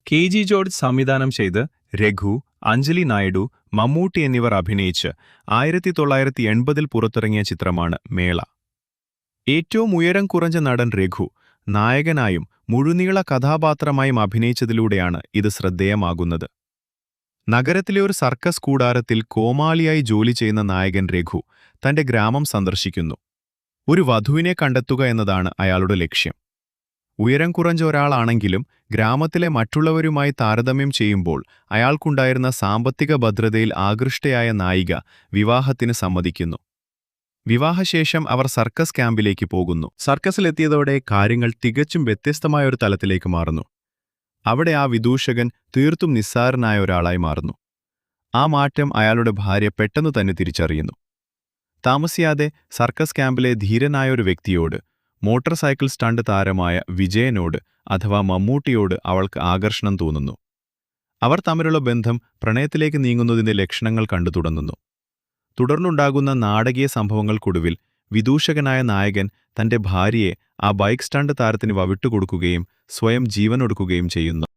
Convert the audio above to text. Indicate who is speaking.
Speaker 1: കെ.ജി. George സംവിധാനം ചെയ്ത് രഘു, അഞ്ജലി നായിഡു, മമ്മൂട്ടി എന്നിവർ അഭിനയിച്ച് 1980-ൽ പുറത്തിറങ്ങിയ ചിത്രമാണ് മേള. ഏറ്റവും ഉയരം കുറഞ്ഞ നടൻ രഘു നായകനായും മുഴുനീള കഥാപാത്രമായും അഭിനയിച്ചതിലൂടെയാണ് ഇത് ശ്രദ്ധേയമാകുന്നത്. നഗരത്തിലെ ഒരു സർക്കസ് കൂടാരത്തിൽ കോമാളിയായി ജോലി ചെയ്യുന്ന നായകൻ രഘു തന്റെ ഗ്രാമം സന്ദർശിക്കുന്നു. ഒരു വധുവിനെ കണ്ടെത്തുക എന്നതാണ് അയാളുടെ ലക്ഷ്യം. ഉയരം കുറഞ്ഞ ഒരാളാണെങ്കിലും ഗ്രാമത്തിലെ മറ്റുള്ളവരുമായി താരതമ്യം ചെയ്യുമ്പോൾ അയാൾക്കുണ്ടായിരുന്ന സാമ്പത്തിക ഭദ്രതയിൽ ആകൃഷ്ടയായ നായിക വിവാഹത്തിന് സമ്മതിക്കുന്നു. വിവാഹശേഷം അവർ സർക്കസ് ക്യാമ്പിലേക്ക് പോകുന്നു. സർക്കസിലെത്തിയതോടെ കാര്യങ്ങൾ തികച്ചും വ്യത്യസ്തമായ ഒരു തലത്തിലേക്ക് മാറുന്നു. അവിടെ ആ വിദൂഷകൻ തീർത്തും നിസ്സാരനായ ഒരാളായി മാറുന്നു. ആ മാറ്റം അയാളുടെ ഭാര്യ പെട്ടെന്ന് തന്നെ തിരിച്ചറിയുന്നു. താമസിയാതെ സർക്കസ് ക്യാമ്പിലെ ധീരനായ ഒരു വ്യക്തിയോട്, മോട്ടോർ സൈക്കിൾ സ്റ്റണ്ട് താരമായ വിജയനോട് അഥവാ മമ്മൂട്ടിയോട് അവൾക്ക് ആകർഷണം തോന്നുന്നു. അവർ തമ്മിലുള്ള ബന്ധം പ്രണയത്തിലേക്ക് നീങ്ങുന്നതിന്റെ ലക്ഷണങ്ങൾ കണ്ടു തുടങ്ങുന്നു. തുടർന്നുണ്ടാകുന്ന നാടകീയ സംഭവങ്ങൾക്കൊടുവിൽ വിദൂഷകനായ നായകൻ തന്റെ ഭാര്യയെ ആ ബൈക്ക് സ്റ്റണ്ട് താരത്തിന് വവിട്ടുകൊടുക്കുകയും സ്വയം ജീവനൊടുക്കുകയും ചെയ്യുന്നു.